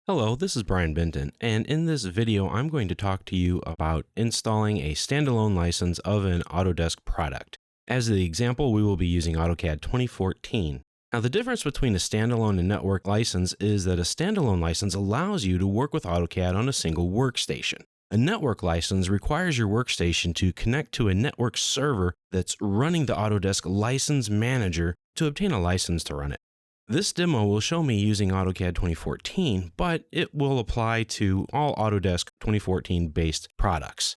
Hello, this is Brian Benton, and in this video, I'm going to talk to you about installing a standalone license of an Autodesk product. As the example, we will be using AutoCAD 2014. Now, the difference between a standalone and network license is that a standalone license allows you to work with AutoCAD on a single workstation. A network license requires your workstation to connect to a network server that's running the Autodesk License Manager to obtain a license to run it. This demo will show me using AutoCAD 2014, but it will apply to all Autodesk 2014 based products.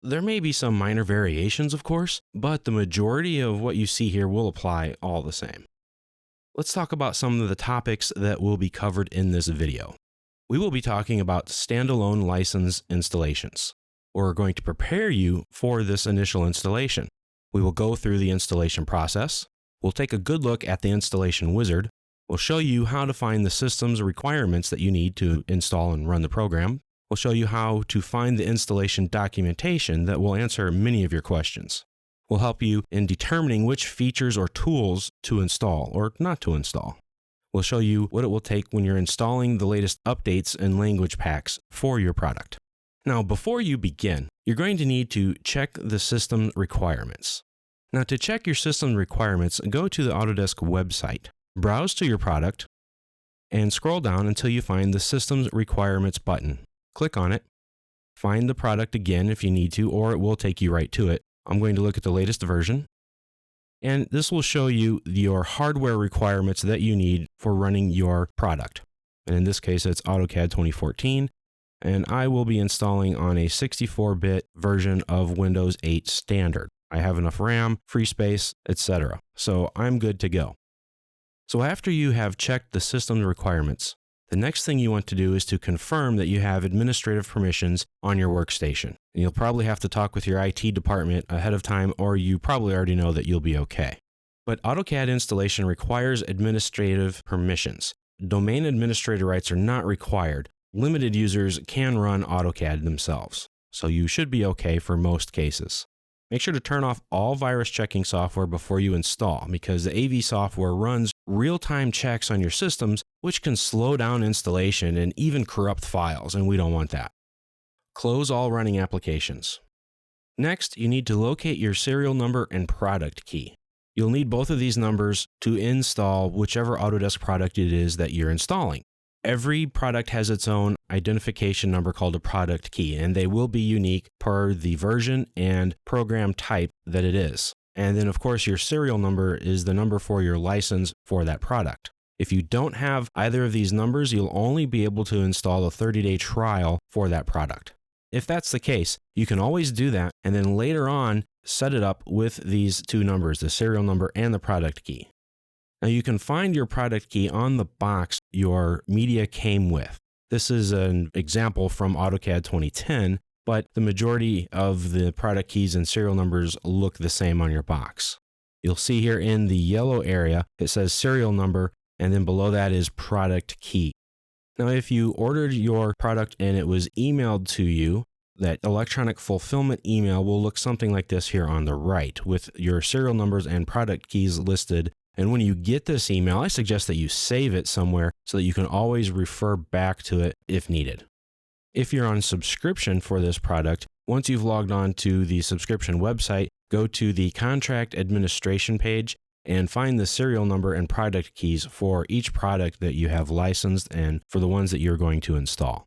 There may be some minor variations, of course, but the majority of what you see here will apply all the same. Let's talk about some of the topics that will be covered in this video. We will be talking about standalone license installations. We're going to prepare you for this initial installation. We will go through the installation process. We'll take a good look at the installation wizard. We'll show you how to find the system's requirements that you need to install and run the program. We'll show you how to find the installation documentation that will answer many of your questions. We'll help you in determining which features or tools to install or not to install. We'll show you what it will take when you're installing the latest updates and language packs for your product. Now, before you begin, you're going to need to check the system requirements. Now, to check your system requirements, go to the Autodesk website. Browse to your product and scroll down until you find the Systems Requirements button. Click on it, find the product again if you need to, or it will take you right to it. I'm going to look at the latest version, and this will show you your hardware requirements that you need for running your product. And in this case, it's AutoCAD 2014, and I will be installing on a 64-bit version of Windows 8 Standard. I have enough RAM, free space, etc. So I'm good to go. So after you have checked the system requirements, the next thing you want to do is to confirm that you have administrative permissions on your workstation. And you'll probably have to talk with your IT department ahead of time, or you probably already know that you'll be okay. But AutoCAD installation requires administrative permissions. Domain administrator rights are not required. Limited users can run AutoCAD themselves, so you should be okay for most cases. Make sure to turn off all virus checking software before you install, because the AV software runs real-time checks on your systems, which can slow down installation and even corrupt files, and we don't want that. Close all running applications. Next, you need to locate your serial number and product key. You'll need both of these numbers to install whichever Autodesk product it is that you're installing. Every product has its own identification number called a product key, and they will be unique per the version and program type that it is. And then, of course, your serial number is the number for your license for that product. If you don't have either of these numbers, you'll only be able to install a 30-day trial for that product. If that's the case, you can always do that, and then later on, set it up with these two numbers, the serial number and the product key. Now, you can find your product key on the box your media came with. This is an example from AutoCAD 2010, but the majority of the product keys and serial numbers look the same on your box. You'll see here in the yellow area, it says serial number, and then below that is product key. Now, if you ordered your product and it was emailed to you, that electronic fulfillment email will look something like this here on the right, with your serial numbers and product keys listed. And when you get this email, I suggest that you save it somewhere so that you can always refer back to it if needed. If you're on subscription for this product, once you've logged on to the subscription website, go to the contract administration page and find the serial number and product keys for each product that you have licensed and for the ones that you're going to install.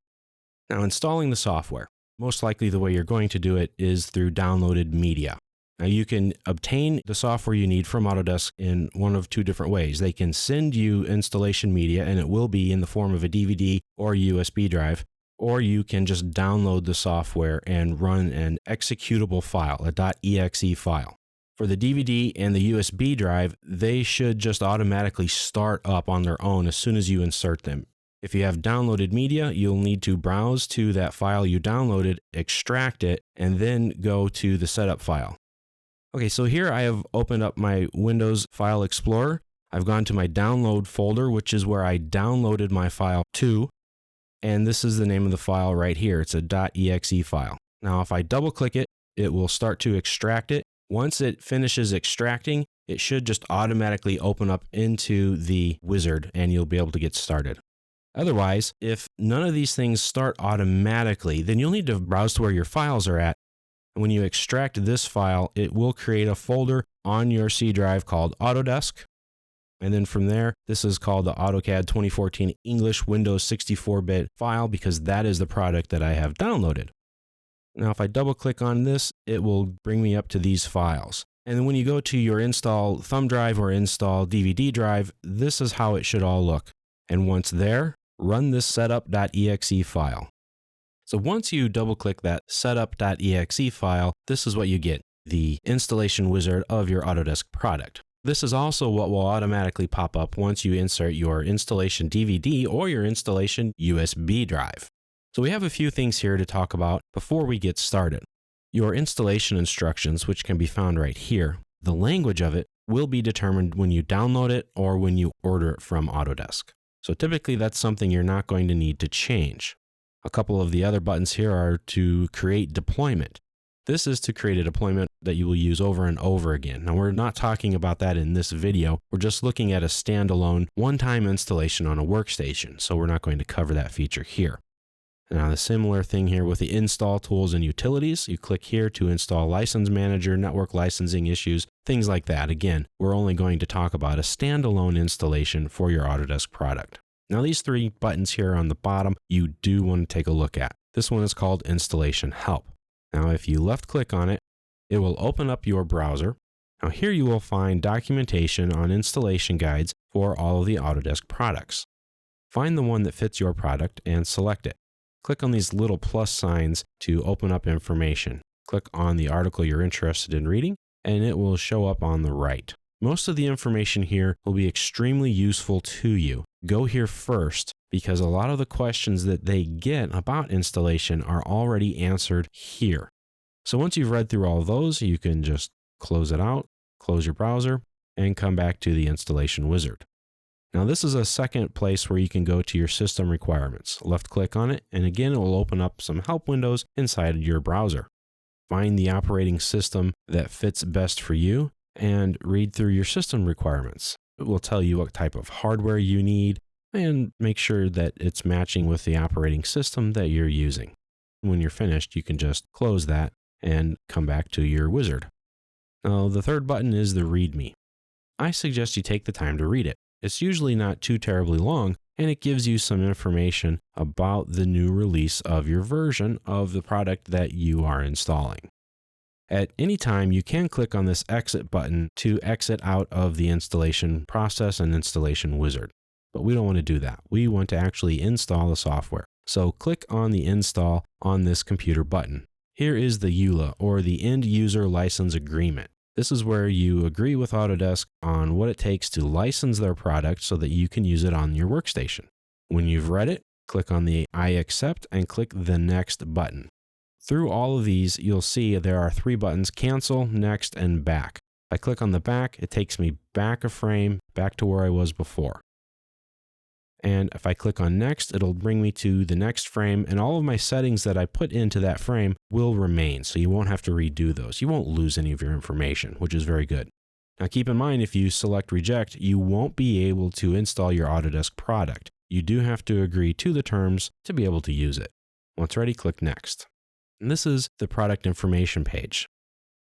Now, installing the software. Most likely the way you're going to do it is through downloaded media. Now, you can obtain the software you need from Autodesk in one of two different ways. They can send you installation media, and it will be in the form of a DVD or USB drive, or you can just download the software and run an executable file, a .exe file. For the DVD and the USB drive, they should just automatically start up on their own as soon as you insert them. If you have downloaded media, you'll need to browse to that file you downloaded, extract it, and then go to the setup file. Okay, so here I have opened up my Windows File Explorer. I've gone to my download folder, which is where I downloaded my file to, and this is the name of the file right here. It's a .exe file. Now, if I double click it, it will start to extract it. Once it finishes extracting, it should just automatically open up into the wizard and you'll be able to get started. Otherwise, if none of these things start automatically, then you'll need to browse to where your files are at. And when you extract this file, it will create a folder on your C drive called Autodesk. And then from there, this is called the AutoCAD 2014 English Windows 64-bit file because that is the product that I have downloaded. Now, if I double click on this, it will bring me up to these files. And then when you go to your install thumb drive or install DVD drive, this is how it should all look. And once there, run this setup.exe file. So once you double click that setup.exe file, this is what you get, the installation wizard of your Autodesk product. This is also what will automatically pop up once you insert your installation DVD or your installation USB drive. So we have a few things here to talk about before we get started. Your installation instructions, which can be found right here, the language of it will be determined when you download it or when you order it from Autodesk. So typically that's something you're not going to need to change. A couple of the other buttons here are to create deployment. This is to create a deployment that you will use over and over again. Now, we're not talking about that in this video. We're just looking at a standalone one-time installation on a workstation, so we're not going to cover that feature here. Now, the similar thing here with the install tools and utilities, you click here to install license manager, network licensing issues, things like that. Again, we're only going to talk about a standalone installation for your Autodesk product. Now, these three buttons here on the bottom, you do want to take a look at. This one is called Installation Help. Now, if you left click on it, it will open up your browser. Now, here you will find documentation on installation guides for all of the Autodesk products. Find the one that fits your product and select it. Click on these little plus signs to open up information. Click on the article you're interested in reading, and it will show up on the right. Most of the information here will be extremely useful to you. Go here first because a lot of the questions that they get about installation are already answered here. So once you've read through all of those, you can just close it out, close your browser, and come back to the installation wizard. Now, this is a second place where you can go to your system requirements. Left click on it, and again, it will open up some help windows inside your browser. Find the operating system that fits best for you and read through your system requirements. It will tell you what type of hardware you need and make sure that it's matching with the operating system that you're using. When you're finished, you can just close that and come back to your wizard. Now, the third button is the README. I suggest you take the time to read it. It's usually not too terribly long, and it gives you some information about the new release of your version of the product that you are installing. At any time, you can click on this exit button to exit out of the installation process and installation wizard. But we don't want to do that. We want to actually install the software. So click on the install on this computer button. Here is the EULA, or the End User License Agreement. This is where you agree with Autodesk on what it takes to license their product so that you can use it on your workstation. When you've read it, click on the I accept and click the Next button. Through all of these, you'll see there are three buttons: Cancel, Next, and Back. If I click on the back, it takes me back a frame, back to where I was before. And if I click on Next, it'll bring me to the next frame, and all of my settings that I put into that frame will remain, so you won't have to redo those. You won't lose any of your information, which is very good. Now keep in mind, if you select Reject, you won't be able to install your Autodesk product. You do have to agree to the terms to be able to use it. Once ready, click Next. And this is the product information page.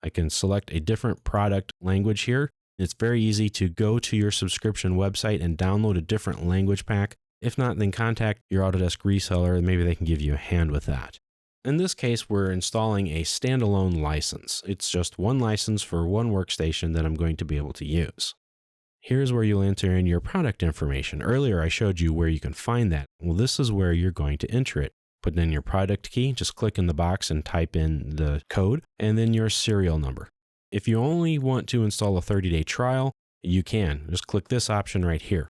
I can select a different product language here. It's very easy to go to your subscription website and download a different language pack. If not, then contact your Autodesk reseller and maybe they can give you a hand with that. In this case, we're installing a standalone license. It's just one license for one workstation that I'm going to be able to use. Here's where you'll enter in your product information. Earlier, I showed you where you can find that. Well, this is where you're going to enter it. Put in your product key, just click in the box and type in the code, and then your serial number. If you only want to install a 30-day trial, you can. Just click this option right here.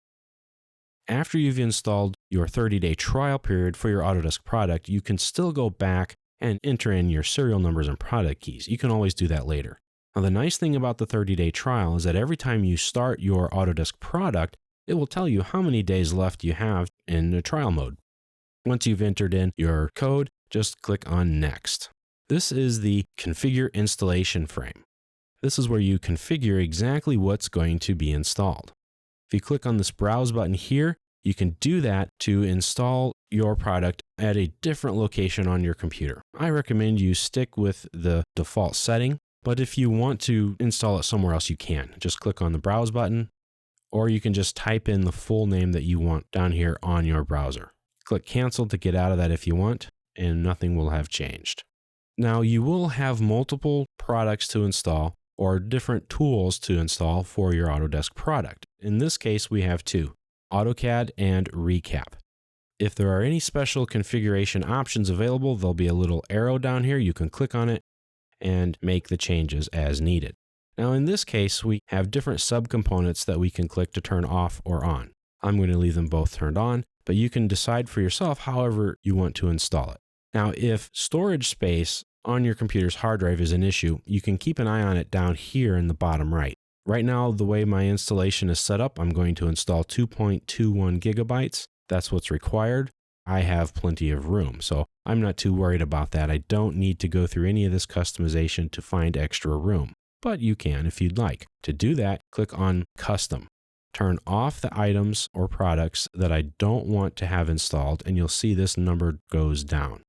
After you've installed your 30-day trial period for your Autodesk product, you can still go back and enter in your serial numbers and product keys. You can always do that later. Now, the nice thing about the 30-day trial is that every time you start your Autodesk product, it will tell you how many days left you have in the trial mode. Once you've entered in your code, just click on Next. This is the Configure Installation frame. This is where you configure exactly what's going to be installed. If you click on this Browse button here, You can do that to install your product at a different location on your computer. I recommend you stick with the default setting, but if you want to install it somewhere else, you can. Just click on the Browse button, or you can just type in the full name that you want down here on your browser. Click Cancel to get out of that if you want, and nothing will have changed. Now, you will have multiple products to install or different tools to install for your Autodesk product. In this case, we have two, AutoCAD and Recap. If there are any special configuration options available, there'll be a little arrow down here. You can click on it and make the changes as needed. Now, in this case, we have different subcomponents that we can click to turn off or on. I'm going to leave them both turned on, but you can decide for yourself however you want to install it. Now, if storage space on your computer's hard drive is an issue, you can keep an eye on it down here in the bottom right. Right now, the way my installation is set up, I'm going to install 2.21 gigabytes. That's what's required. I have plenty of room, so I'm not too worried about that. I don't need to go through any of this customization to find extra room, but you can if you'd like. To do that, click on Custom. Turn off the items or products that I don't want to have installed, and you'll see this number goes down.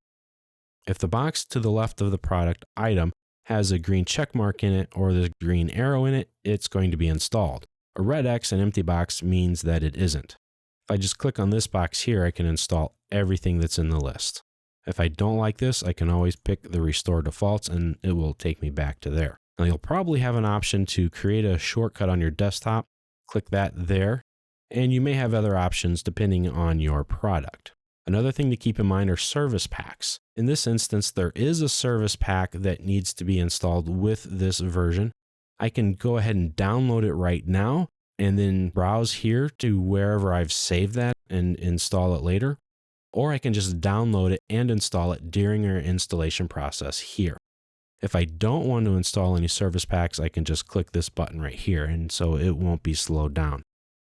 If the box to the left of the product item has a green check mark in it or the green arrow in it, it's going to be installed. A red X, an empty box, means that it isn't. If I just click on this box here, I can install everything that's in the list. If I don't like this, I can always pick the Restore Defaults and it will take me back to there. Now, you'll probably have an option to create a shortcut on your desktop. Click that there, and you may have other options depending on your product. Another thing to keep in mind are service packs. In this instance, there is a service pack that needs to be installed with this version. I can go ahead and download it right now and then browse here to wherever I've saved that and install it later. Or I can just download it and install it during our installation process here. If I don't want to install any service packs, I can just click this button right here, and so it won't be slowed down.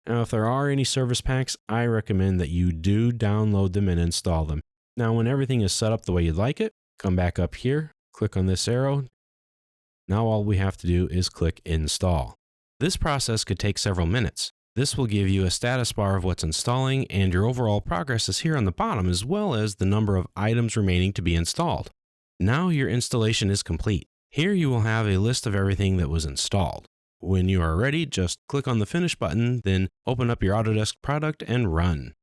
Now, if there are any service packs, I recommend that you do download them and install them. Now, when everything is set up the way you'd like it, come back up here, click on this arrow. Now all we have to do is click Install. This process could take several minutes. This will give you a status bar of what's installing, and your overall progress is here on the bottom, as well as the number of items remaining to be installed. Now your installation is complete. Here you will have a list of everything that was installed. When you are ready, just click on the Finish button, then open up your Autodesk product and run.